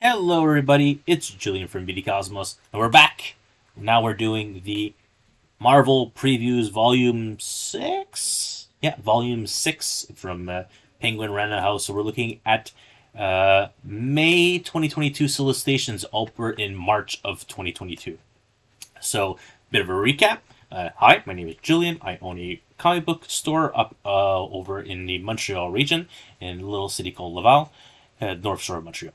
Hello, everybody. It's Julian from BD Cosmos, and we're back. Now we're doing the Marvel Previews Volume 6? Yeah, Volume 6 from Penguin Random House. So we're looking at May 2022 solicitations over in March of 2022. So, bit of a recap. Hi, my name is Julian. I own a comic book store up over in the Montreal region in a little city called Laval, North Shore of Montreal.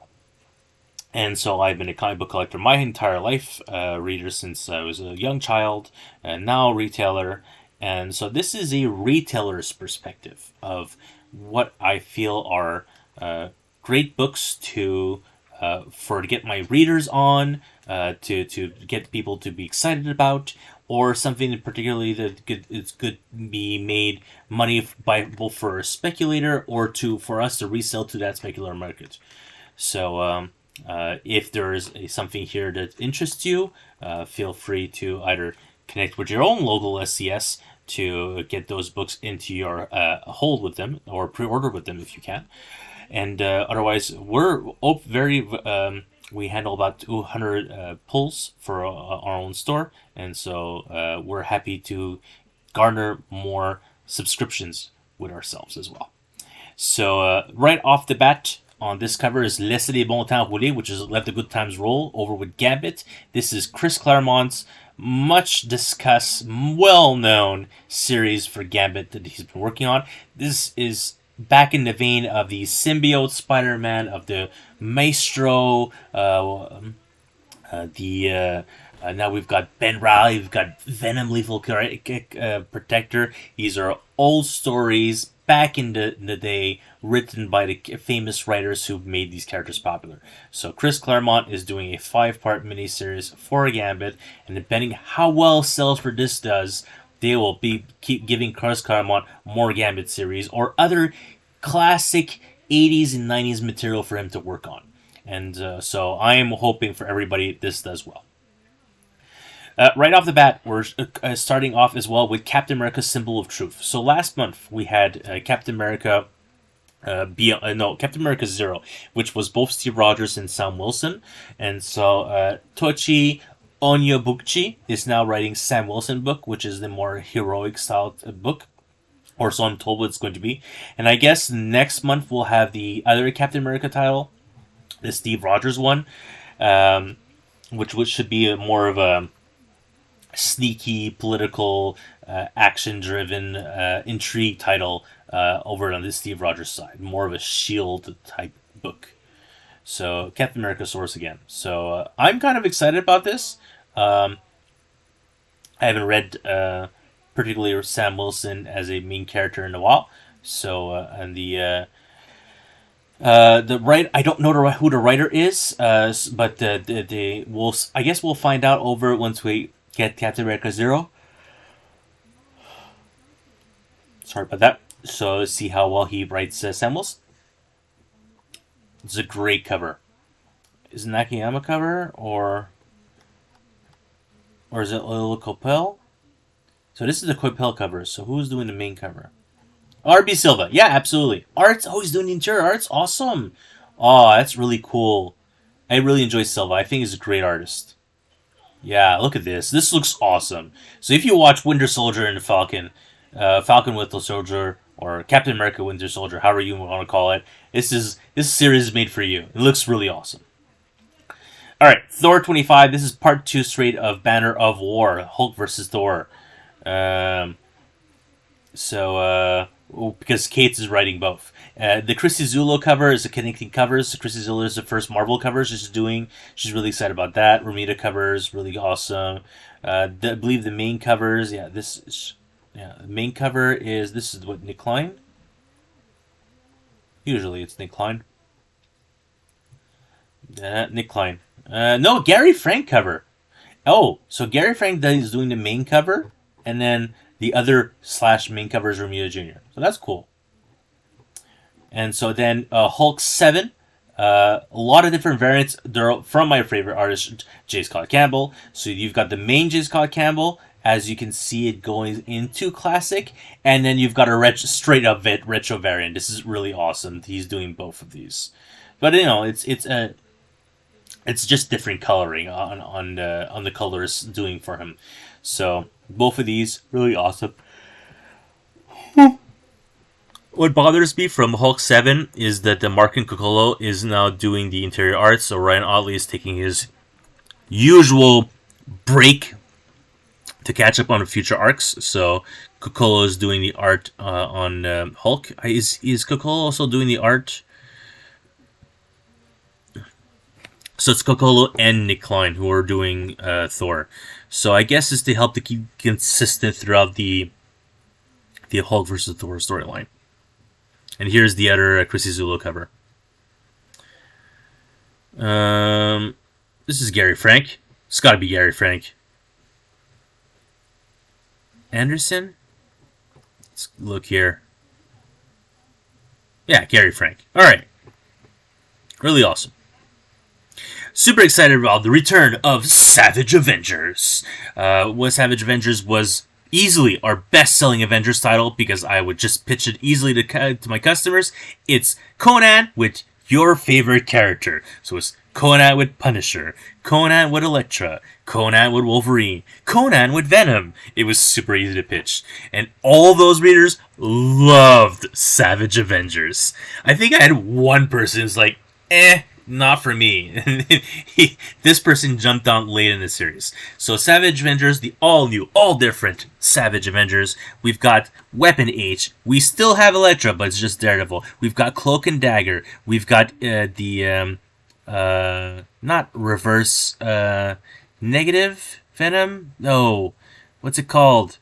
And so I've been a comic book collector my entire life, reader since I was a young child, and now retailer. And so this is a retailer's perspective of what I feel are great books to get my readers on, to get people to be excited about, or something particularly that it's good to be made money by both for a speculator or for us to resell to that speculator market. So if there is something here that interests you, feel free to either connect with your own local SCS to get those books into your hold with them or pre-order with them if you can. And otherwise, we're we handle about 200 pulls for our own store, and so we're happy to garner more subscriptions with ourselves as well. So right off the bat, on this cover is Laissez les bons temps rouler, which is Let the Good Times Roll, over with Gambit. This is Chris Claremont's much discussed, well-known series for Gambit that he's been working on. This is back in the vein of the symbiote Spider-Man, of the Maestro, now we've got Ben Riley, we've got Venom Lethal Protector. These are old stories back in the day, written by the famous writers who made these characters popular. So Chris Claremont is doing a 5-part miniseries for Gambit, and depending how well Sales for this does, they will keep giving Chris Claremont more Gambit series or other classic 80s and 90s material for him to work on. And so I am hoping for everybody this does well. Right off the bat, we're starting off as well with Captain America: Symbol of Truth. So last month we had Captain America, Captain America Zero, which was both Steve Rogers and Sam Wilson. And so Tochi Onyebuchi is now writing Sam Wilson book, which is the more heroic style book, or so I'm told what it's going to be. And I guess next month we'll have the other Captain America title, the Steve Rogers one, which should be more of a sneaky, political, action-driven intrigue title over on the Steve Rogers side. More of a S.H.I.E.L.D. type book. So, Captain America Source again. So, I'm kind of excited about this. I haven't read particularly Sam Wilson as a main character in a while. So, and the I don't know who the writer is, but I guess we'll find out over once we get Captain America Zero. Sorry about that. So let's see how well he writes Sam Wilson. It's a great cover. Is it Nakayama cover or is it Lilo Coppel? So this is the Coppel cover. So who's doing the main cover? R.B. Silva. Yeah, absolutely. Art's always doing the interior. Art's awesome. Oh, that's really cool. I really enjoy Silva. I think he's a great artist. Yeah, look at this. This looks awesome. So if you watch Winter Soldier and Falcon, Falcon Winter Soldier, or Captain America Winter Soldier, however you want to call it, this series is made for you. It looks really awesome. All right, Thor 25. This is part 2 straight of Banner of War, Hulk versus Thor. Because Kate is writing both. The Christy Zulo cover is a connecting covers. So Christy Zulo is the first Marvel cover she's doing. She's really excited about that. Romita covers, really awesome. I believe the main covers, the main cover is, this is what, Nick Klein? Usually it's Nick Klein. Nick Klein. No, Gary Frank cover. Oh, so Gary Frank is doing the main cover, and then the other / main cover is Romita Jr. So that's cool. And so then Hulk 7, a lot of different variants. They're from my favorite artist, J. Scott Campbell. So you've got the main J. Scott Campbell, as you can see it going into classic, and then you've got a straight up retro variant. This is really awesome. He's doing both of these, but it's a It's just different coloring on the colors doing for him. So both of these really awesome. What bothers me from Hulk 7 is that the Mark and Kokolo is now doing the interior art, so Ryan Otley is taking his usual break to catch up on future arcs. So Kokolo is doing the art on Hulk. Is Kokolo also doing the art? So it's Kokolo and Nick Klein who are doing Thor. So I guess it's to help to keep consistent throughout the Hulk versus Thor storyline. And here's the other Chrissy Zulo cover. This is Gary Frank. It's got to be Gary Frank. Anderson? Let's look here. Yeah, Gary Frank. All right. Really awesome. Super excited about the return of Savage Avengers. Savage Avengers was easily our best-selling Avengers title because I would just pitch it easily to my customers. It's Conan with your favorite character. So it's Conan with Punisher, Conan with Elektra, Conan with Wolverine, Conan with Venom. It was super easy to pitch. And all those readers loved Savage Avengers. I think I had one person who's like, not for me. This person jumped on late in the series. So Savage Avengers, the all-new, all-different Savage Avengers. We've got Weapon H. We still have Elektra, but it's just Daredevil. We've got Cloak and Dagger. We've got not reverse, negative Venom? No. What's it called?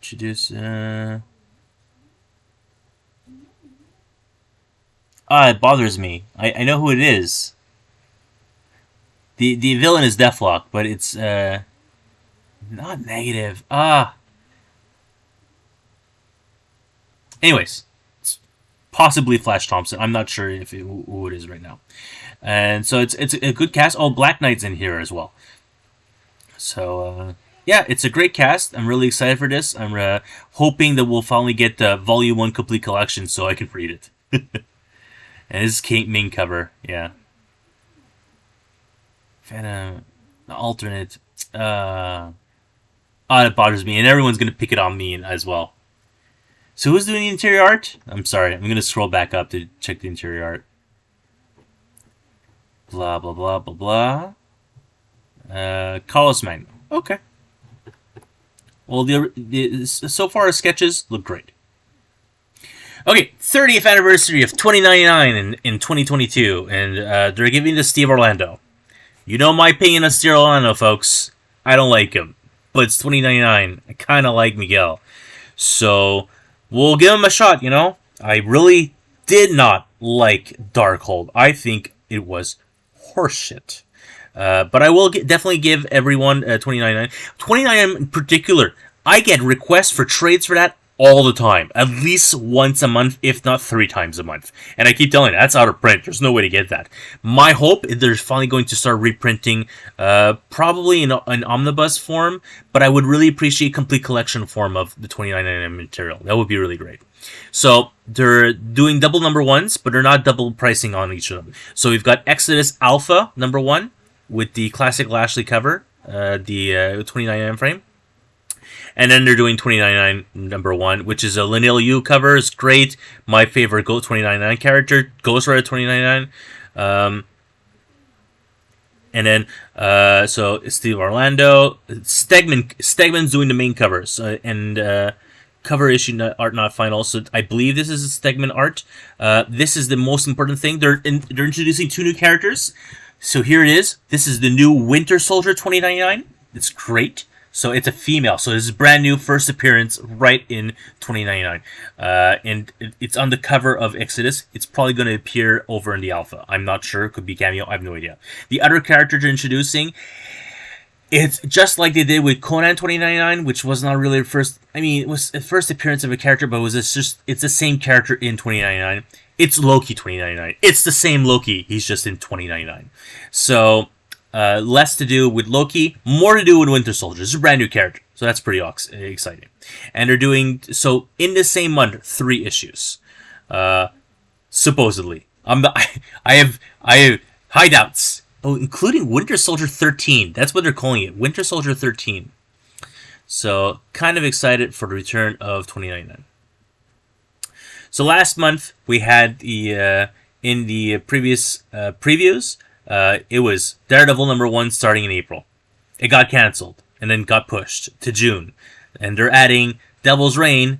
Introduce, it bothers me. I know who it is. The villain is Deathlock, but it's not negative. Anyways, it's possibly Flash Thompson. I'm not sure who it is right now. And so it's a good cast. Oh, Black Knight's in here as well. So yeah, it's a great cast. I'm really excited for this. I'm hoping that we'll finally get the Volume 1 Complete Collection so I can read it. And this is main cover, yeah. Venom, the alternate. It bothers me, and everyone's gonna pick it on me as well. So who's doing the interior art? I'm sorry, I'm gonna scroll back up to check the interior art. Blah blah blah blah blah. Carlos Magno. Okay. Well, so far sketches look great. Okay, 30th anniversary of 2099 in 2022, and they're giving this Steve Orlando. You know my opinion on Steve Orlando, folks. I don't like him, but it's 2099. I kind of like Miguel. So, we'll give him a shot, you know? I really did not like Darkhold. I think it was horseshit. But I will definitely give everyone 2099. 2099 in particular, I get requests for trades for that all the time, at least once a month, if not 3 times a month. And I keep telling you, that's out of print. There's no way to get that. My hope is they're finally going to start reprinting, probably in an omnibus form, but I would really appreciate complete collection form of the 2099 material. That would be really great. So they're doing double number ones, but they're not double pricing on each of them. So we've got Exodus Alpha number 1 with the classic Lashley cover, the 2099 frame. And then they're doing 2099 number 1, which is a Linnell Yu cover. It's great. My favorite 2099 character, Ghost Rider 2099. And then, so Steve Orlando. Stegman's doing the main covers. And cover issue art not final. So I believe this is Stegman art. This is the most important thing. They're introducing 2 new characters. So here it is. This is the new Winter Soldier 2099. It's great. So it's a female. So this is brand new, first appearance right in 2099. And it's on the cover of Exodus. It's probably going to appear over in the Alpha. I'm not sure. It could be cameo. I have no idea. The other character they're introducing, it's just like they did with Conan 2099, which was not really the first. I mean, it was the first appearance of a character, but it's the same character in 2099. It's Loki 2099. It's the same Loki. He's just in 2099. So less to do with Loki, more to do with Winter Soldier. It's a brand new character, so that's pretty exciting. And they're doing so in the same month, 3 issues. Supposedly, I have high doubts. Oh, including Winter Soldier 13. That's what they're calling it, Winter Soldier 13. So, kind of excited for the return of 2099. So last month we had the in the previous previews, it was Daredevil #1 starting in April. It got canceled and then got pushed to June, and they're adding Devil's Reign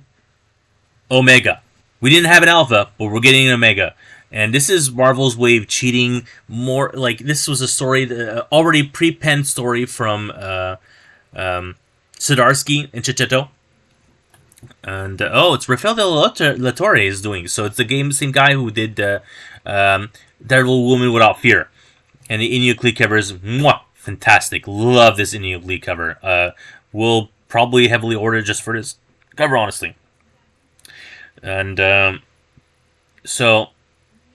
Omega. We didn't have an alpha, but we're getting an Omega. And this is Marvel's way of cheating more. Like, this was a story, already pre-penned story from Zdarsky and Checheto. And, it's Rafael de la Torre is doing. So it's the same guy who did Daredevil Woman Without Fear. And the Inyo Glee cover is fantastic. Love this Inyo Glee cover. We'll probably heavily order just for this cover, honestly. And so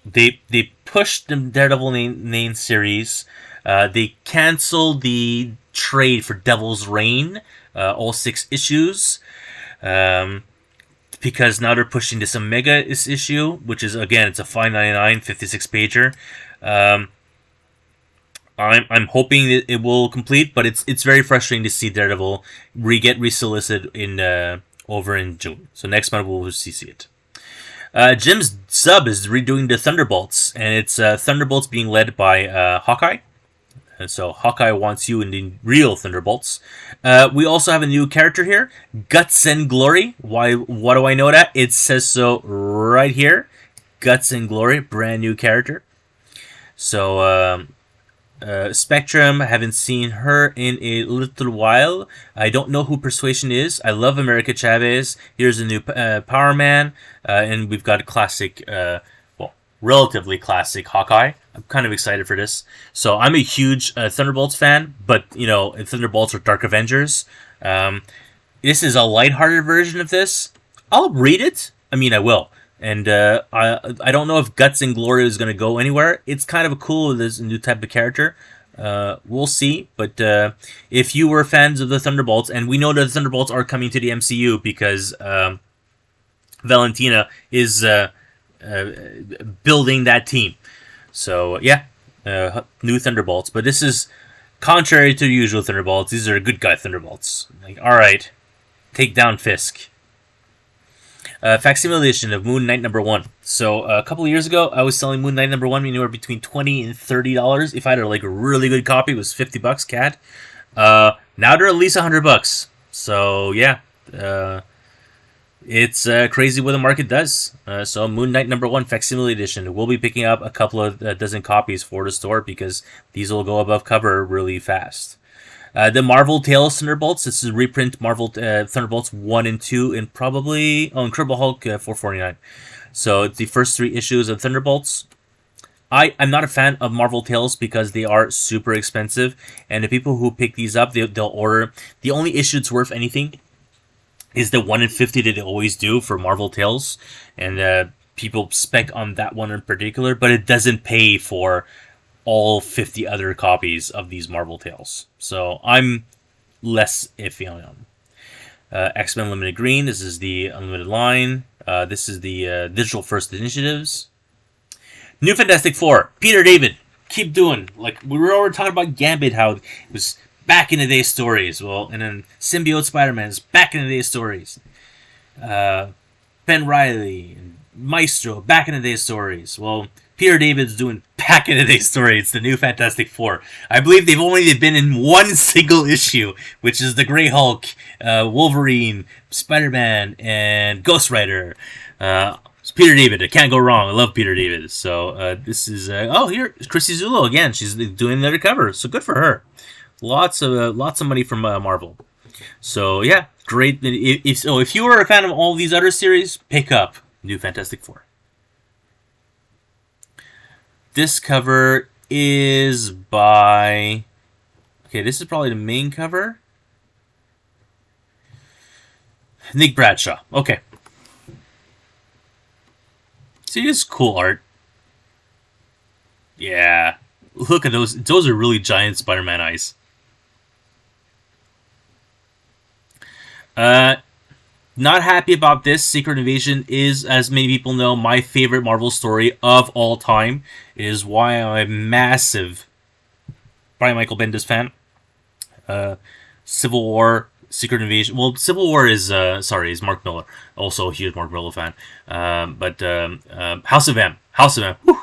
they pushed the Daredevil main series. They canceled the trade for Devil's Reign, all 6 issues, because now they're pushing this Omega issue, which is, again, it's a $5.99 56 pager. I'm hoping that it will complete, but it's very frustrating to see Daredevil get resolicited in over in June. So next month we'll see it. Jim's sub is redoing the Thunderbolts, and it's Thunderbolts being led by Hawkeye. And so Hawkeye wants you in the real Thunderbolts. We also have a new character here, Guts and Glory. Why? What do I know that? It says so right here. Guts and Glory, brand new character. So Spectrum, haven't seen her in a little while. I don't know who Persuasion is. I love America Chavez. Here's a new Power Man. And we've got a classic, relatively classic Hawkeye. I'm kind of excited for this. So I'm a huge Thunderbolts fan, but, Thunderbolts are Dark Avengers. This is a lighthearted version of this. I'll read it. I mean, I will. And I don't know if Guts and Glory is going to go anywhere. It's kind of cool. There's a new type of character. We'll see. But if you were fans of the Thunderbolts, and we know that the Thunderbolts are coming to the MCU because Valentina is building that team. So, new Thunderbolts. But this is contrary to the usual Thunderbolts. These are good guy Thunderbolts. Like, all right, take down Fisk. Facsimile edition of Moon Knight #1. So a couple of years ago, I was selling Moon Knight #1 anywhere between $20 and $30. If I had a really good copy, it was $50 CAD. Now they're at least $100. So yeah, it's crazy what the market does. So Moon Knight #1 Facsimile edition. We'll be picking up a couple of dozen copies for the store because these will go above cover really fast. The Marvel Tales Thunderbolts. This is a reprint Marvel Thunderbolts 1 and 2, and probably Incredible Hulk $4.49. So it's the first 3 issues of Thunderbolts. I'm not a fan of Marvel Tales because they are super expensive, and the people who pick these up, they'll order. The only issue that's worth anything is the 1 in 50 that they always do for Marvel Tales, and people spec on that one in particular, but it doesn't pay for all 50 other copies of these Marvel Tales. So I'm less iffy on them. X-Men Limited Green. This is the Unlimited line. This is the Digital First Initiatives. New Fantastic Four. Peter David. Keep doing. Like, we were already talking about Gambit, how it was back in the day stories. Well, and then Symbiote Spider-Man is back in the day stories. Ben Reilly and Maestro, back in the day stories. Well, Peter David's doing back in the day story. It's the New Fantastic Four. I believe they've only been in one single issue, which is the Grey Hulk, Wolverine, Spider-Man, and Ghost Rider. It's Peter David. I can't go wrong. I love Peter David. So this is here Chrissy Zullo again. She's doing another cover. So good for her. Lots of money from Marvel. So yeah, great. If you were a fan of all these other series, pick up New Fantastic Four. This cover is by... Okay, this is probably the main cover. Nick Bradshaw. Okay. See, this is cool art. Yeah. Look at those. Those are really giant Spider-Man eyes. Not happy about this. Secret Invasion is, as many people know, my favorite Marvel story of all time. It is why I'm a massive Brian Michael Bendis fan. Civil War, Secret Invasion. Well, Civil War is is Mark Miller. Also a huge Mark Miller fan. But House of M. Whew.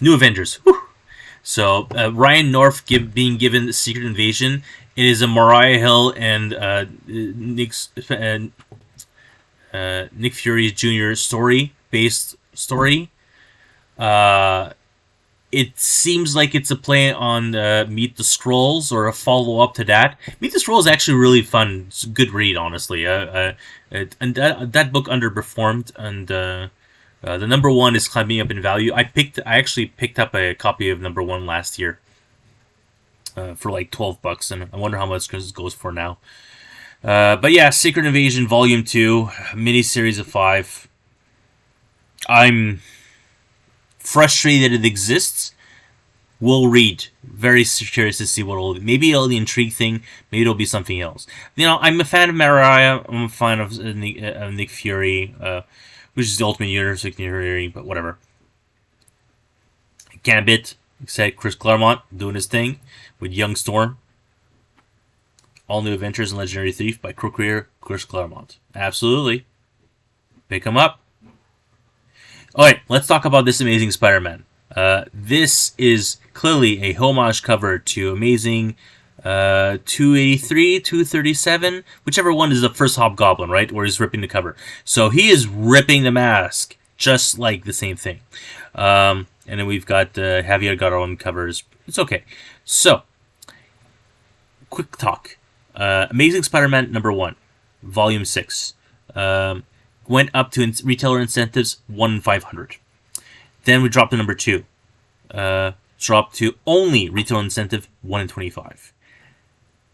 New Avengers. Whew. So Ryan North being given Secret Invasion. It is a Mariah Hill and Nick Fury Jr. based story. It seems like it's a play on Meet the Skrulls or a follow up to that. Meet the Skrulls is actually really fun. It's a good read, honestly. And that book underperformed, and the number one is climbing up in value. I actually picked up a copy of number one last year for like $12, and I wonder how much it goes for now. But yeah, Secret Invasion Volume 2, miniseries of 5. I'm frustrated it exists. We'll read. Very curious to see what it'll be. Maybe it'll be an intrigue thing. Maybe it'll be something else. You know, I'm a fan of Mariah. I'm a fan of Nick Fury, which is the Ultimate Universe Nick Fury, but whatever. Gambit, except Chris Claremont doing his thing with Young Storm. All New Adventures and Legendary Thief by co-creator Chris Claremont. Absolutely. Pick him up. Alright, let's talk about this Amazing Spider-Man. This is clearly a homage cover to Amazing 283, 237, whichever one is the first Hobgoblin, right? Where he's ripping the cover. So he is ripping the mask, just like the same thing. And then we've got Javier Garron covers. It's okay. So, quick talk. Amazing Spider-Man number 1, Volume 6. Went up to retailer incentives 1 in 500. Then we dropped to number 2. Dropped to only retail incentive 1 in 25.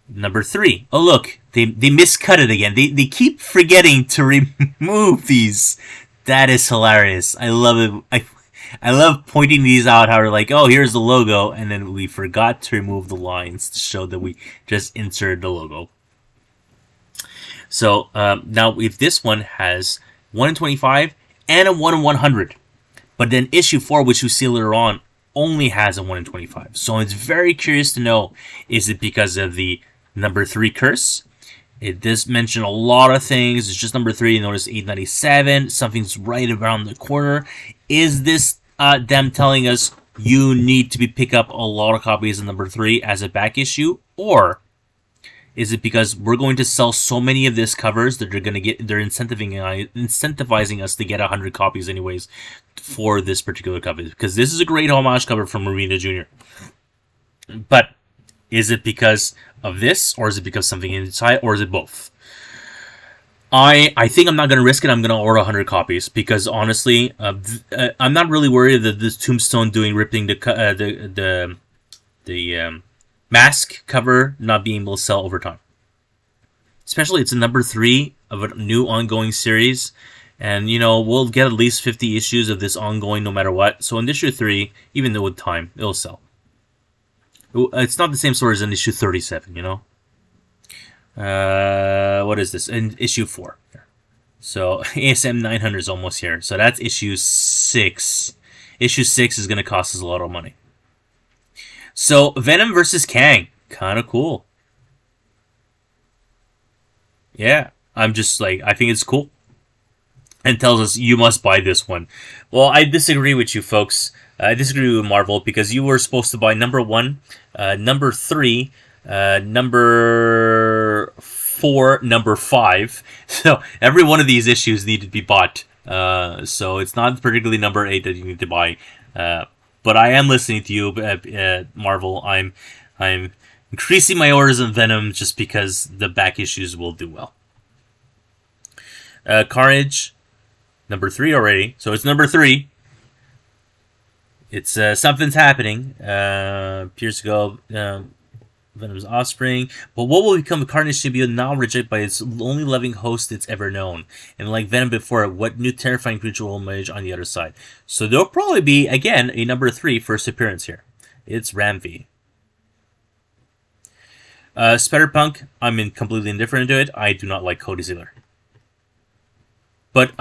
Number 3. Oh look, they miscut it again. They keep forgetting to remove these. That is hilarious. I love it. I love pointing these out. How they're like, oh, here's the logo, and then we forgot to remove the lines to show that we just inserted the logo. So now, if this one has 1 in 25 and a 1 in 100, but then issue 4, which we see later on, only has a 1 in 25. So it's very curious to know, is it because of the number 3 curse? It does mention a lot of things. It's just number 3. You notice 897. Something's right around the corner. Is this them telling us you need to pick up a lot of copies of number 3 as a back issue? Or is it because we're going to sell so many of this covers that they're incentivizing us to get 100 copies anyways for this particular cover? Because this is a great homage cover from Marina Jr. But is it because of this, or is it because something inside, or is it both? I think I'm not going to risk it. I'm going to order 100 copies because honestly, I'm not really worried that this Tombstone ripping the mask cover not being able to sell over time. Especially it's a number 3 of a new ongoing series, and you know we'll get at least 50 issues of this ongoing no matter what. So in issue 3, even though with time, it'll sell. It's not the same story as in issue 37, you know. What is this? In issue 4. So ASM 900 is almost here. So that's issue 6. Issue 6 is going to cost us a lot of money. So Venom versus Kang, kind of cool. Yeah, I'm just like, I think it's cool. And tells us you must buy this one. Well, I disagree with you folks. I disagree with Marvel because you were supposed to buy number 1, number 3, number 4, number 5. So every one of these issues need to be bought. So it's not particularly number 8 that you need to buy. But I am listening to you, Marvel. I'm increasing my orders on Venom just because the back issues will do well. Carnage, number 3 already. So it's number 3. It's something's happening. Appears to go Venom's offspring. But what will become of Carnage symbiote now rejected by its only loving host it's ever known? And like Venom before, what new terrifying creature will emerge on the other side? So there'll probably be, again, a number 3 first appearance here. It's Ramvi. Spider-Punk, I'm completely indifferent to it. I do not like Cody Ziller. But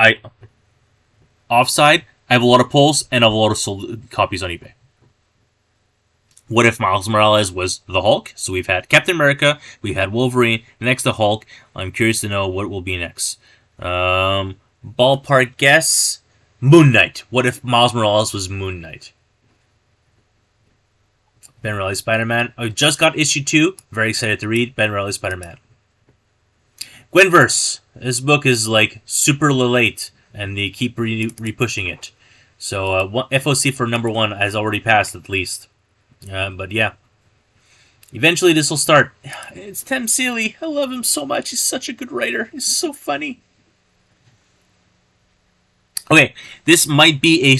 offside, I have a lot of pulls and I have a lot of sold copies on eBay. What if Miles Morales was the Hulk? So we've had Captain America, we've had Wolverine, next the Hulk. I'm curious to know what will be next. Ballpark guess, Moon Knight. What if Miles Morales was Moon Knight? Ben Reilly Spider-Man. I just got issue 2. Very excited to read Ben Reilly Spider-Man. Gwenverse. This book is like super late, and they keep re-pushing it. So FOC for number 1 has already passed at least. But yeah. Eventually this will start. It's Tim Seeley. I love him so much. He's such a good writer. He's so funny. Okay, this might be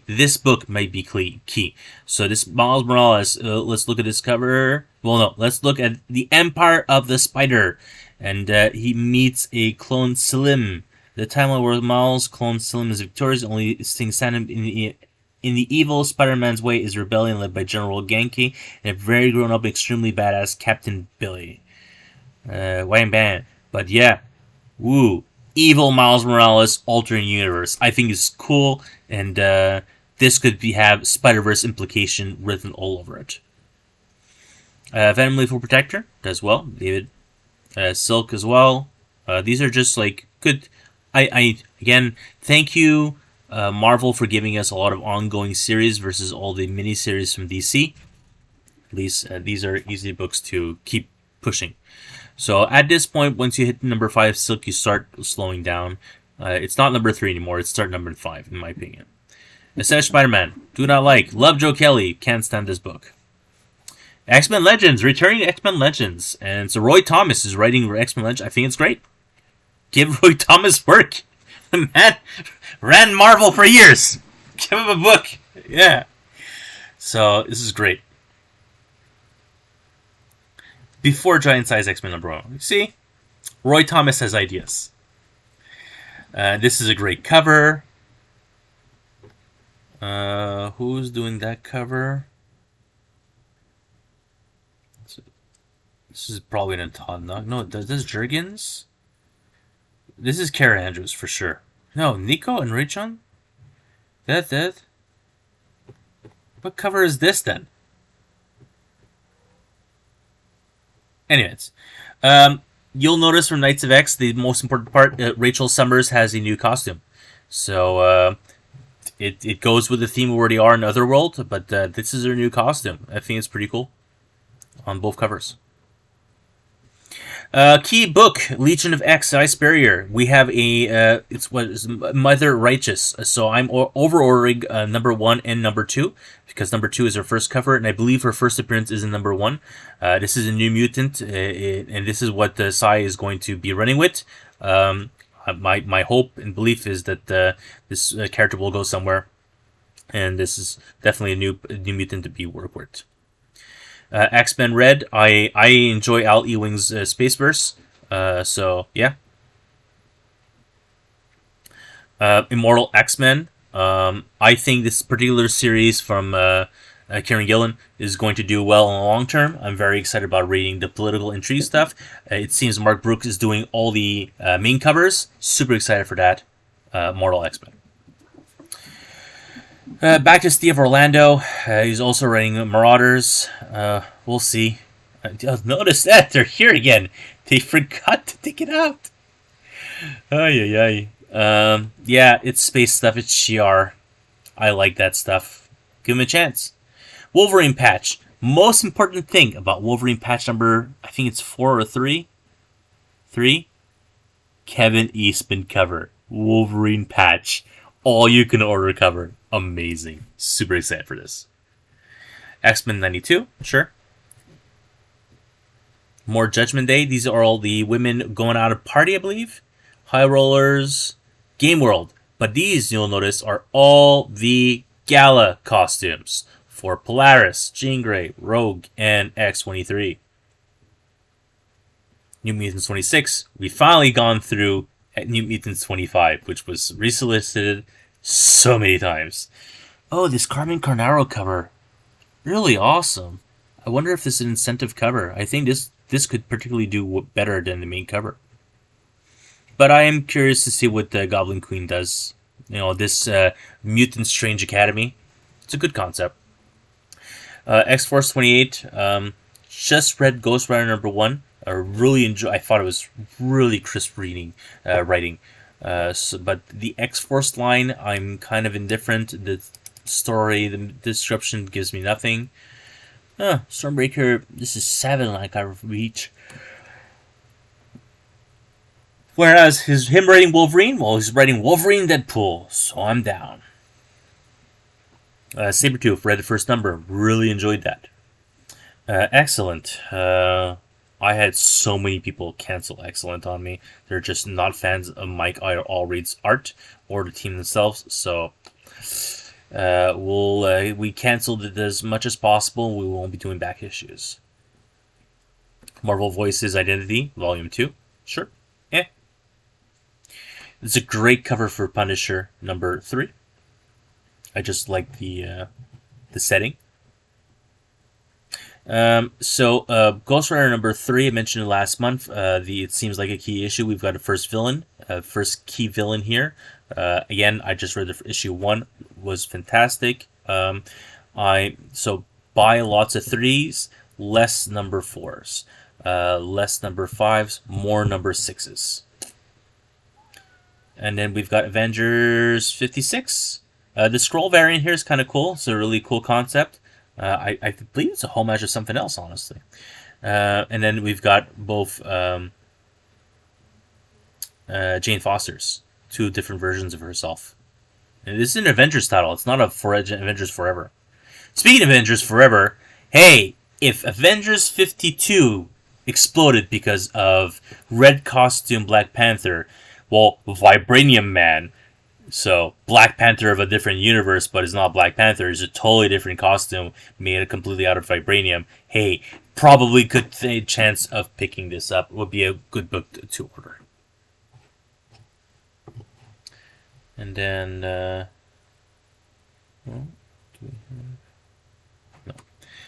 this book might be key. So this Miles Morales, let's look at this cover. Well, no, let's look at the Empire of the Spider. And he meets a clone Slim. The timeline where Miles' clone Slim is victorious, only thing standing in the evil Spider-Man's way is rebellion led by General Genki and a very grown-up, extremely badass Captain Billy. Wham bam. But yeah, woo. Evil Miles Morales alternate universe. I think it's cool, and this could have Spider-Verse implication written all over it. Venom Lethal Protector as well. David Silk as well. These are just like good. I again thank you Marvel for giving us a lot of ongoing series versus all the miniseries from DC. At least these are easy books to keep pushing. So at this point, once you hit number 5 Silk, you start slowing down. It's not number 3 anymore. It's start number 5, in my opinion. Aesthetic Spider-Man. Do not like. Love Joe Kelly. Can't stand this book. X-Men Legends. Returning to X-Men Legends. And so Roy Thomas is writing X-Men Legends. I think it's great. Give Roy Thomas work. The man ran Marvel for years. Give him a book. Yeah. So this is great. Before Giant Size X-Men number 1. You see? Roy Thomas has ideas. This is a great cover. Who's doing that cover? This is probably an Todd. No, this is Jurgens? This is Kara Andrews for sure. No, Nico and Richon? That. What cover is this then? Anyways, you'll notice from Knights of X, the most important part, Rachel Summers has a new costume. So it goes with the theme where they are in Otherworld, but this is her new costume. I think it's pretty cool on both covers. Key book, Legion of X, Ice Barrier. We have it's Mother Righteous. So I'm over-ordering number 1 and number 2, because number 2 is her first cover, and I believe her first appearance is in number 1. This is a New Mutant, and this is what the Sai is going to be running with. My hope and belief is that this character will go somewhere, and this is definitely a New Mutant to be worked with. X-Men Red, I enjoy Al Ewing's Spaceverse, so yeah. Immortal X-Men, I think this particular series from Kieran Gillen is going to do well in the long term. I'm very excited about reading the political intrigue stuff. It seems Mark Brooks is doing all the main covers. Super excited for that. Immortal X-Men. Back to Steve Orlando. He's also writing Marauders. We'll see. Notice that they're here again. They forgot to take it out. Ay. Yeah, it's space stuff. It's Shi'ar. I like that stuff. Give him a chance. Wolverine patch. Most important thing about Wolverine patch number, I think it's 4 or 3. 3. Kevin Eastman cover. Wolverine patch. All you can order cover. Amazing. Super excited for this. X-Men 92. Sure. More Judgment Day. These are all the women going out of party, I believe. High Rollers. Game World. But these, you'll notice, are all the gala costumes for Polaris, Jean Grey, Rogue, and X-23. New Mutants 26. We've finally gone through New Mutants 25, which was resolicited so many times. Oh, this Carmen Carnaro cover. Really awesome. I wonder if this is an incentive cover. I think this could particularly do better than the main cover. But I am curious to see what the Goblin Queen does. This Mutant Strange Academy. It's a good concept. X-Force 28. Just read Ghost Rider #1. I thought it was really crisp writing. But the X-Force line, I'm kind of indifferent. The story, the description gives me nothing. Stormbreaker, this is 7 like I reach. Whereas him writing Wolverine, well, he's writing Wolverine Deadpool, so I'm down. Sabretooth, read the first number, really enjoyed that. Excellent. I had so many people cancel Excellent on me. They're just not fans of Mike Allred's art or the team themselves, so we canceled it as much as possible. We won't be doing back issues. Marvel Voices Identity, Volume 2. Sure. Yeah. It's a great cover for Punisher #3. I just like the setting. Ghost Rider #3, I mentioned it last month. It seems like a key issue. We've got a first key villain here. Again, I just read the issue 1, was fantastic. Buy lots of 3s, less #4s, less #5s, more #6s. And then we've got Avengers 56. The scroll variant here is kind of cool. It's a really cool concept. I believe it's a homage to something else, honestly. And then we've got both Jane Foster's, 2 different versions of herself. And this is an Avengers title. It's not a Avengers Forever. Speaking of Avengers Forever, hey, if Avengers 52 exploded because of red costume Black Panther, well, Vibranium Man, so Black Panther of a different universe, but it's not Black Panther, it's a totally different costume made completely out of vibranium. Hey, probably could a chance of picking this up. Would be a good book to order. And then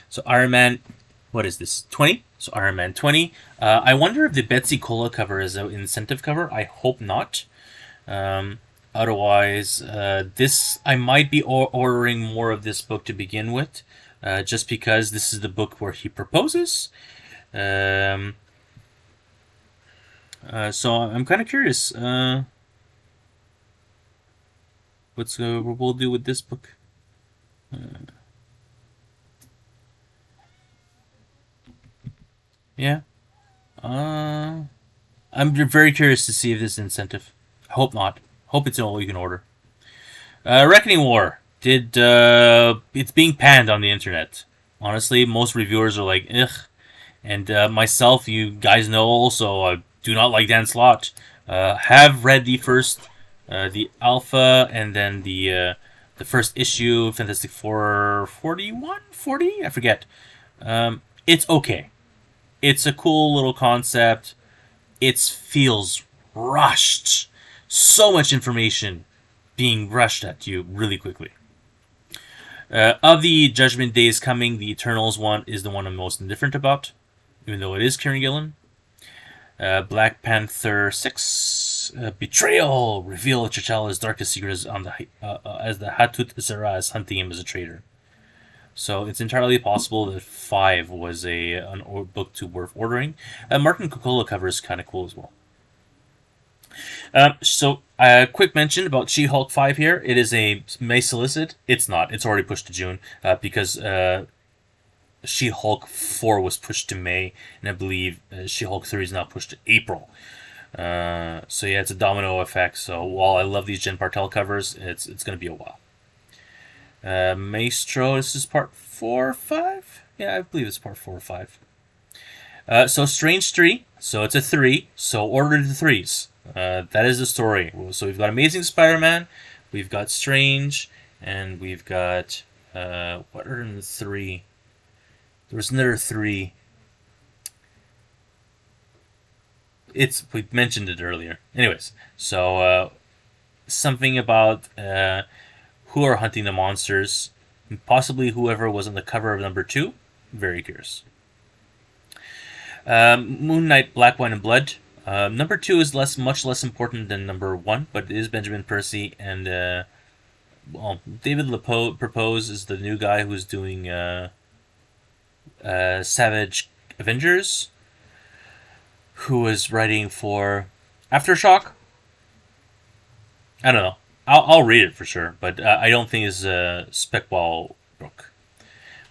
so Iron Man, what is this? 20? So Iron Man 20. I wonder if the Betsy Cola cover is an incentive cover. I hope not. Otherwise, I might be ordering more of this book to begin with, just because this is the book where he proposes. So I'm kind of curious. What we'll do with this book. Yeah. I'm very curious to see if this is incentive. I hope not. Hope it's all you can order. Reckoning War. It's being panned on the internet. Honestly, most reviewers are like, ugh. And myself, you guys know also, I do not like Dan Slott. Have read the alpha, and then the first issue, Fantastic Four 41? 40? I forget. It's okay. It's a cool little concept. It feels rushed. So much information being rushed at you really quickly. Of the Judgment Days coming, the Eternals one is the one I'm most indifferent about, even though it is Kieran Gillen. Black Panther 6, Betrayal, reveal T'Challa's darkest secret as the Hatut Zara is hunting him as a traitor. So it's entirely possible that 5 was an book worth ordering. Martin Coca-Cola cover is kind of cool as well. Quick mention about She-Hulk 5 here. It is a May solicit. It's not. It's already pushed to June because She-Hulk 4 was pushed to May, and I believe She-Hulk 3 is now pushed to April. It's a domino effect. So while I love these Jen Partel covers, it's going to be a while. Maestro, this is part 4 or 5? Yeah, I believe it's part 4 or 5. Strange 3, so it's a 3, so order the 3s. That is the story. So we've got Amazing Spider-Man, we've got Strange, and we've got, what are the 3? There was another 3. We mentioned it earlier. Anyways, so, something about, who are hunting the monsters, possibly whoever was on the cover of number 2. Very curious. Moon Knight, Black, White, and Blood. Number 2 is much less important than number 1, but it is Benjamin Percy, and David Propose is the new guy who's doing Savage Avengers, who is writing for Aftershock. I don't know. I'll read it for sure, but I don't think it's a Specball book.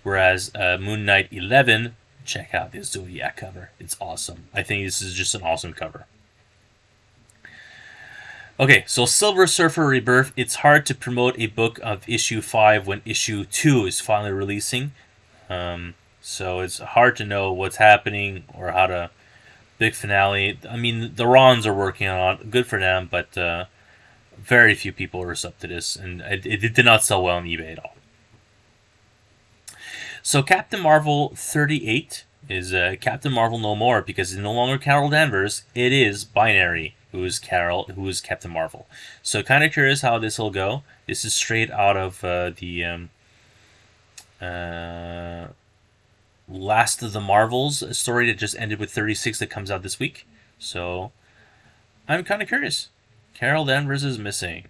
Whereas Moon Knight 11, check out this Zodiac cover. It's awesome. I think this is just an awesome cover. Okay, so Silver Surfer Rebirth. It's hard to promote a book of issue 5 when issue 2 is finally releasing. So it's hard to know what's happening or how to... Big finale. I mean, the Rons are working on it. Good for them, but very few people are up to this, and it did not sell well on eBay at all. So Captain Marvel 38 is Captain Marvel no more, because it's no longer Carol Danvers. It is Binary, who is Captain Marvel. So kind of curious how this will go. This is straight out of the Last of the Marvels, a story that just ended with 36 that comes out this week. So I'm kind of curious. Carol Danvers is missing.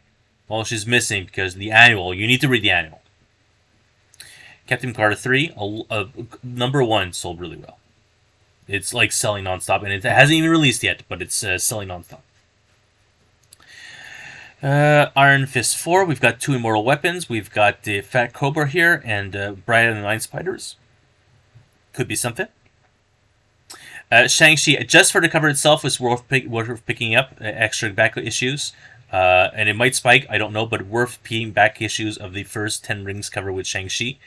Well, she's missing because the annual. You need to read the annual. Captain Carter 3, number 1, sold really well. It's like selling nonstop, and it hasn't even released yet, but it's selling nonstop. Iron Fist 4, we've got 2 Immortal Weapons. We've got the Fat Cobra here and Bride and the Nine Spiders. Could be something. Shang-Chi, just for the cover itself, was worth picking up extra back issues. And it might spike, I don't know, but worth picking back issues of the first 10 Rings cover with Shang-Chi.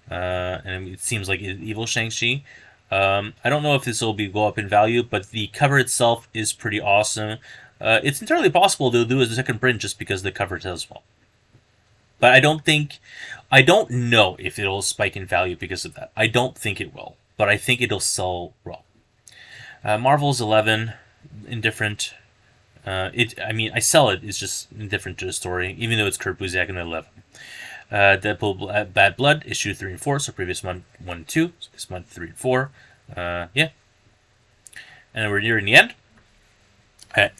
And it seems like evil Shang-Chi. I don't know if this will go up in value, but the cover itself is pretty awesome. It's entirely possible they'll do a second print just because the cover does well. But I don't know if it'll spike in value because of that. I don't think it will, but I think it'll sell well. Marvel's 11, indifferent. I sell it. It's just indifferent to the story, even though it's Kurt Busiek in 11. Deadpool Bad Blood, issue 3 and 4, so previous month 1 and 2, so this month 3 and 4. Yeah. And we're nearing the end.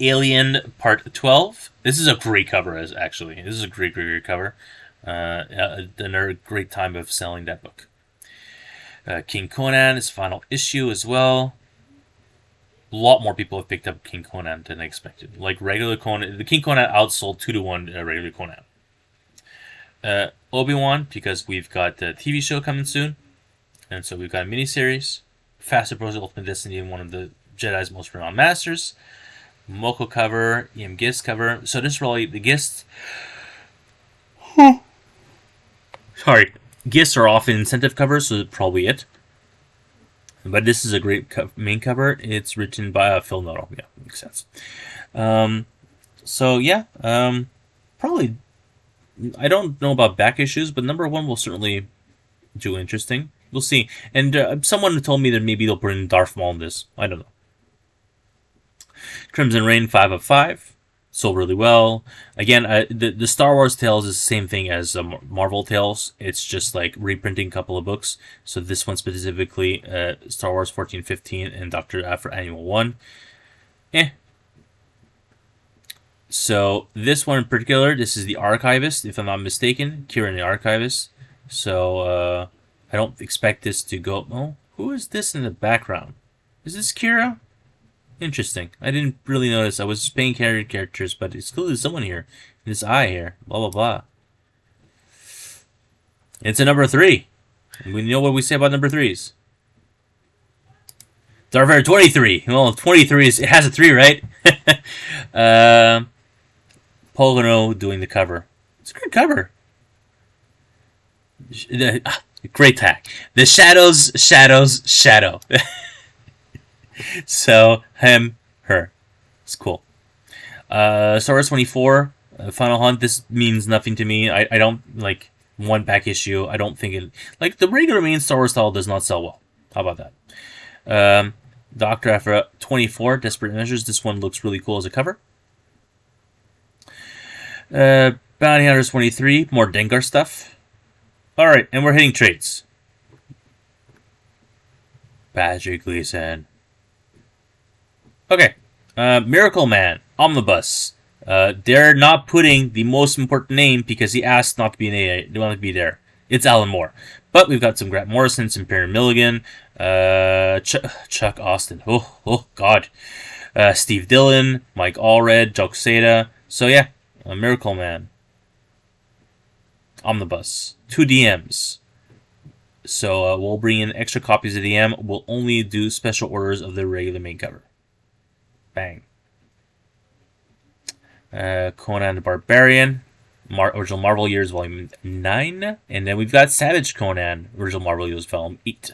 Alien Part 12. This is a great cover, actually. This is a great cover. Another great time of selling that book. King Conan is final issue as well. A lot more people have picked up King Conan than I expected. Like regular Conan, the King Conan outsold 2-1 regular Conan. Obi-Wan, because we've got the TV show coming soon, and so we've got a miniseries. Fast Approach Ultimate Destiny, one of the Jedi's most renowned masters. Moko cover, EM Gist cover. So this is really the Gists. Sorry, Gists are often incentive covers, so that's probably it. But this is a great main cover. It's written by Phil Noto. Yeah, makes sense. So yeah, probably. I don't know about back issues, but number 1 will certainly do interesting. We'll see. And someone told me that maybe they'll bring Darth Maul in this. I don't know. Crimson Reign 5 of 5. Sold really well. Again, the Star Wars Tales is the same thing as Marvel Tales. It's just like reprinting a couple of books. So this one specifically, Star Wars 1415 and Dr. Aphra Annual 1. So this one in particular, this is the Archivist, if I'm not mistaken. Kieran the Archivist. So I don't expect this to go... Oh, who is this in the background? Is this Kira? Interesting. I didn't really notice. I was paying characters, but it's clearly someone here. This eye here. Blah, blah, blah. It's a number 3. We know what we say about number 3s. Darth Vader 23. Well, 23 is... It has a 3, right? Pogono doing the cover. It's a good cover. Great tag. The shadows, shadow. So, him, her. It's cool. Star Wars 24, Final Hunt. This means nothing to me. I don't, like, one back issue. I don't think it... Like, the regular main Star Wars style does not sell well. How about that? Dr. Aphra 24, Desperate Measures. This one looks really cool as a cover. Bounty Hunters 23, more Dengar stuff. Alright, and we're hitting trades. Patrick Gleason. Okay, Miracle Man Omnibus. They're not putting the most important name because he asked not to be an A. They want to be there. It's Alan Moore. But we've got some Grant Morrison, some Perry Milligan, Chuck Austin. Oh God. Steve Dillon, Mike Allred, Joe Quesada. So yeah, Miracle Man. Omnibus. 2 DMs. So we'll bring in extra copies of DM. We'll only do special orders of the regular main cover. Bang. Conan the Barbarian. Original Marvel Years, Volume 9. And then we've got Savage Conan, Original Marvel Years, Volume 8.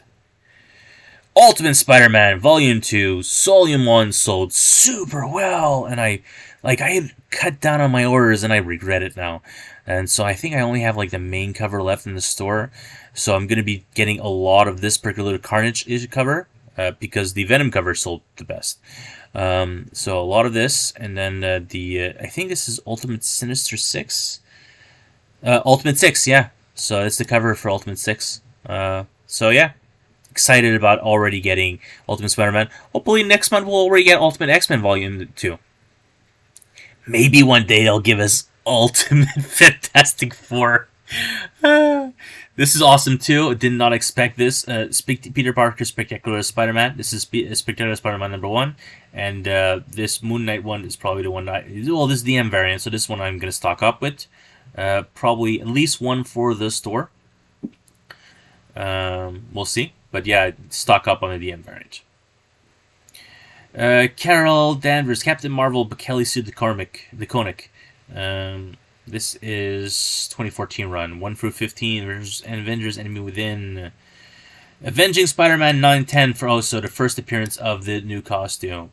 Ultimate Spider-Man, Volume 2, Volume 1 sold super well. And I had cut down on my orders and I regret it now. And so I think I only have like the main cover left in the store. So I'm going to be getting a lot of this particular Carnage cover because the Venom cover sold the best. So a lot of this, and then I think this is Ultimate Sinister 6. Ultimate 6, yeah. So it's the cover for Ultimate 6. So yeah, excited about already getting Ultimate Spider-Man. Hopefully next month we'll already get Ultimate X-Men Volume 2. Maybe one day they'll give us Ultimate Fantastic Four. This is awesome too. Did not expect this. Peter Parker Spectacular Spider-Man. This is Spectacular Spider-Man #1, and this Moon Knight one is probably the one that this is the DM variant. So this one I'm gonna stock up with. Probably at least one for the store. We'll see, but yeah, stock up on the DM variant. Carol Danvers, Captain Marvel, Kelly Sue the Koenig. This is 2014 run, 1 through 15, Avengers Enemy Within. Avenging Spider-Man 9-10 for also the first appearance of the new costume.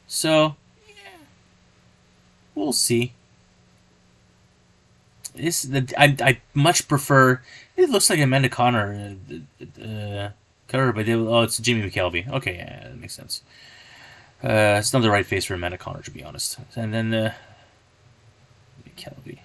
So, yeah, we'll see. I much prefer. It looks like Amanda Connor cover, but it's Jimmy McKelvey. Okay, yeah, that makes sense. It's not the right face for Amanda Connor, to be honest. And then McKelvey.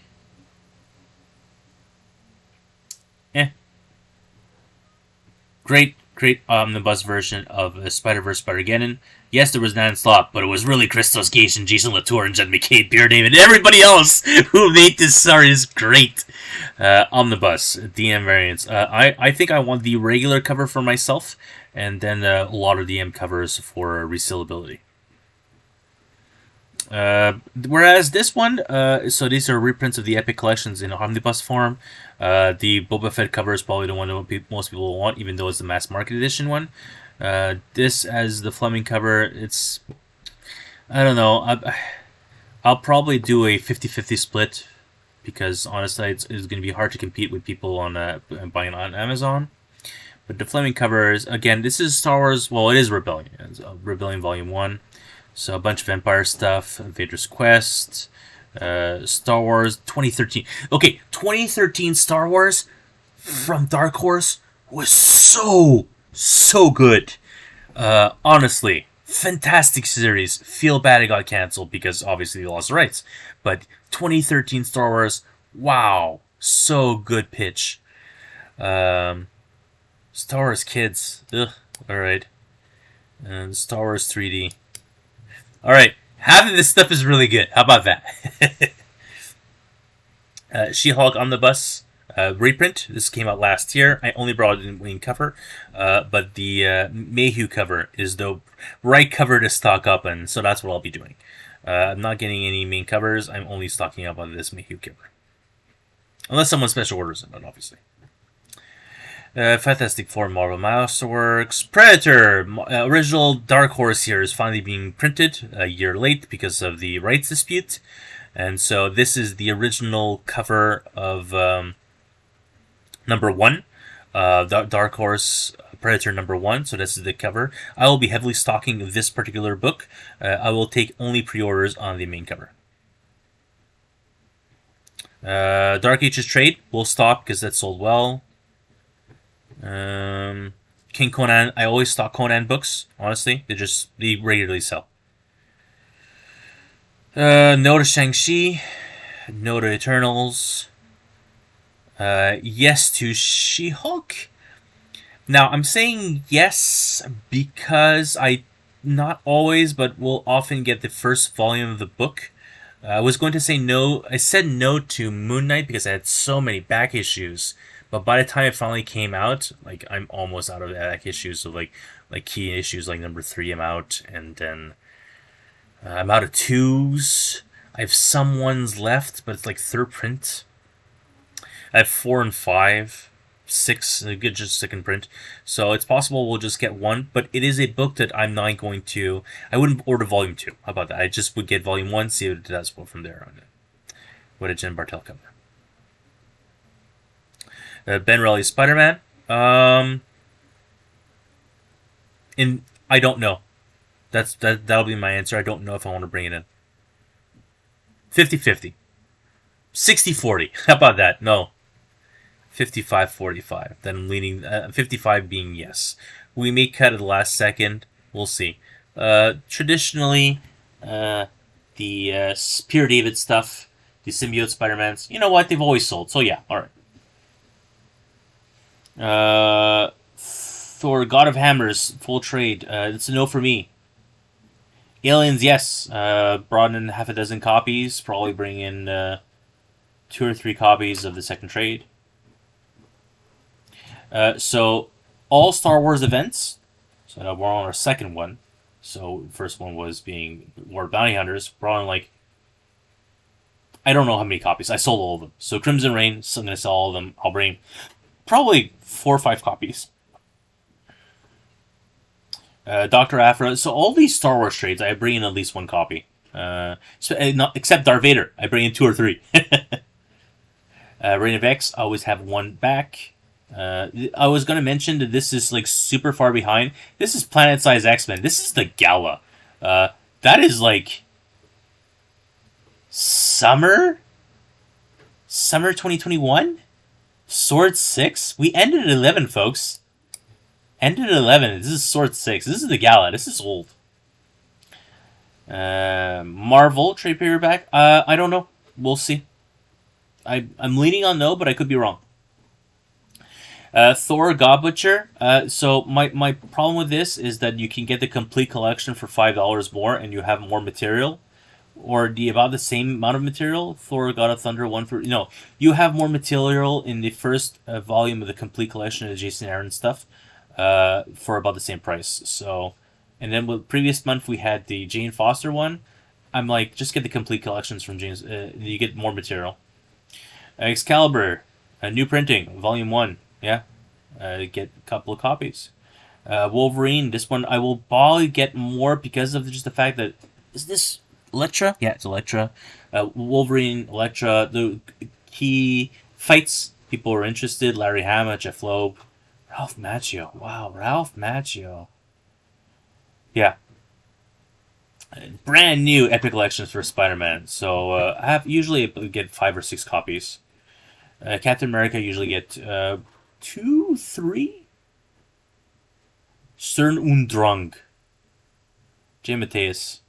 Great omnibus version of Spider-Verse Spider-Geddon. Yes, there was Nan Slott, but it was really Christos Gage and Jason Latour and Jen McCabe, Beard David, and everybody else who made this series great. Omnibus, DM variants. I think I want the regular cover for myself, and then a lot of DM covers for resellability. Whereas this one, so these are reprints of the Epic Collections in omnibus form. The Boba Fett cover is probably the one that most people want, even though it's the mass market edition one. This as the Fleming cover, it's... I don't know. I'll probably do a 50-50 split, because honestly it's going to be hard to compete with people on buying on Amazon. But the Fleming cover is, again, this is Star Wars... Well, it is Rebellion. It's Rebellion Volume 1. So a bunch of Empire stuff, Vader's Quest, Star Wars 2013. Okay, 2013 Star Wars from Dark Horse was so good. Honestly, fantastic series. Feel bad it got canceled because obviously they lost the rights. But 2013 Star Wars, wow, so good pitch. Star Wars Kids, ugh, alright. And Star Wars 3D. Alright, half of this stuff is really good. How about that? She-Hulk Omnibus reprint. This came out last year. I only brought it in main cover. But the Mayhew cover is the right cover to stock up on. So that's what I'll be doing. I'm not getting any main covers. I'm only stocking up on this Mayhew cover. Unless someone special orders it, obviously. Fantastic Four Marvel Masterworks. Predator! Original Dark Horse here is finally being printed a year late because of the rights dispute. And so this is the original cover of #1. Dark Horse Predator #1. So this is the cover. I will be heavily stocking this particular book. I will take only pre-orders on the main cover. Dark Ages Trade will stop because that sold well. King Conan, I always stock Conan books, honestly. They regularly sell. No to Shang-Chi. No to Eternals. Yes to She-Hulk. Now, I'm saying yes because not always, but we'll often get the first volume of the book. I was going to say no. I said no to Moon Knight because I had so many back issues. But by the time it finally came out, like I'm almost out of back issues. So like key issues like number 3, I'm out, and then I'm out of 2s. I have some ones left, but it's like third print. I have 4 and 5. 6, just second print. So it's possible we'll just get one, but it is a book that I'm not going to. I wouldn't order volume 2. How about that? I just would get volume 1, see what it does from there on it. What a Jen Bartel cover. Ben Reilly's Spider-Man. And I don't know. That'll be my answer. I don't know if I want to bring it in. 50-50. 60-40. How about that? No. 55-45. Then I'm leaning 55 being yes. We may cut at the last second. We'll see. Traditionally, the Peter David stuff, the symbiote Spider-Mans, you know what? They've always sold. So yeah, all right. Thor, God of Hammers, full trade. It's a no for me. Aliens, yes. Brought in half a dozen copies. Probably bring in 2 or 3 copies of the second trade. So all Star Wars events. So now we're on our second one. So first one was being War of Bounty Hunters. Brought in like, I don't know how many copies. I sold all of them. So Crimson Reign, so I'm going to sell all of them. I'll bring probably 4 or 5 copies. Dr. Aphra. So all these Star Wars trades, I bring in at least 1 copy. Except Darth Vader. I bring in 2 or 3. Reign of X, I always have 1 back. I was going to mention that this is like super far behind. This is Planet Size X-Men. This is the Gala. That is like summer 2021. Sword 6. We ended at 11, folks. Ended at 11. This is Sword 6. This is the Gala. This is old. Marvel trade paperback. I don't know. We'll see. I'm leaning on no, but I could be wrong. Thor God Butcher. So my problem with this is that you can get the complete collection for $5 more, and you have more material, or about the same amount of material. Thor God of Thunder 1 for you have more material in the first volume of the complete collection of Jason Aaron stuff, for about the same price. So, and then with previous month we had the Jane Foster one. I'm like, just get the complete collections from James. You get more material. Excalibur, new printing, volume 1. Yeah, get a couple of copies. Wolverine, this one I will probably get more because of just the fact that, is this Elektra? Yeah, it's Elektra. Wolverine, Elektra, the key fights, people are interested. Larry Hama, Jeff Loeb, Ralph Macchio. Wow, Ralph Macchio. Yeah. Brand new Epic Collections for Spider-Man. So I have usually get 5 or 6 copies. Captain America usually get 2, 3. Stern und Drang. Jay Mateus.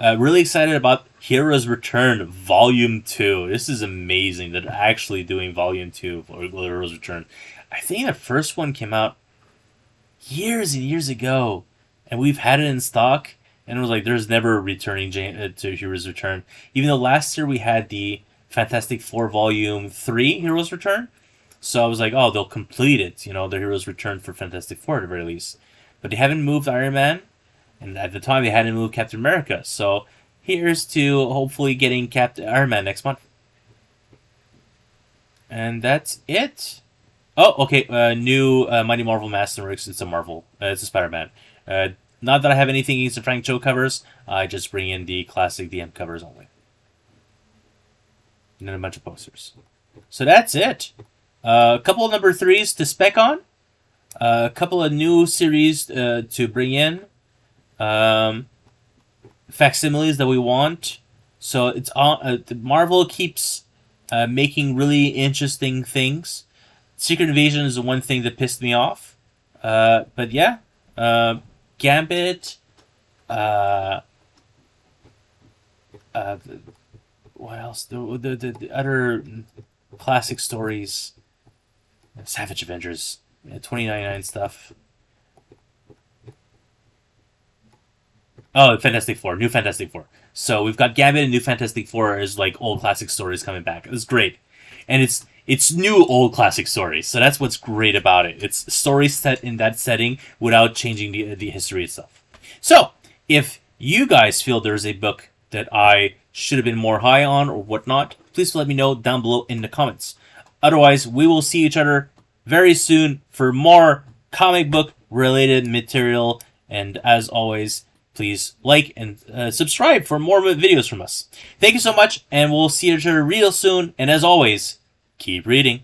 Really excited about Heroes Return Volume 2. This is amazing that they're actually doing Volume 2 for Heroes Return. I think the first one came out years and years ago, and we've had it in stock, and it was like, there's never returning to Heroes Return. Even though last year we had the Fantastic Four Volume 3 Heroes Return. So I was like, oh, they'll complete it, the Heroes Return for Fantastic Four at the very least. But they haven't moved Iron Man, and at the time they hadn't moved Captain America. So here's to hopefully getting Iron Man next month. And that's it. Oh, okay, new Mighty Marvel Masterworks. It's a Marvel. It's a Spider-Man. Not that I have anything against the Frank Cho covers. I just bring in the classic DM covers only. And then a bunch of posters. So that's it. A couple of number 3s to spec on. A couple of new series to bring in. Facsimiles that we want. So it's on. Marvel keeps making really interesting things. Secret Invasion is the one thing that pissed me off. But yeah. Gambit. What else? The other classic stories. Savage Avengers. 2099 stuff. Oh, Fantastic Four, New Fantastic Four. So we've got Gambit and New Fantastic Four as like old classic stories coming back. It's great, and it's new old classic stories. So that's what's great about it. It's stories set in that setting without changing the history itself. So if you guys feel there's a book that I should have been more high on or whatnot, please let me know down below in the comments. Otherwise, we will see each other very soon for more comic book related material. And as always, please like and subscribe for more videos from us. Thank you so much, and we'll see each other real soon. And as always, keep reading.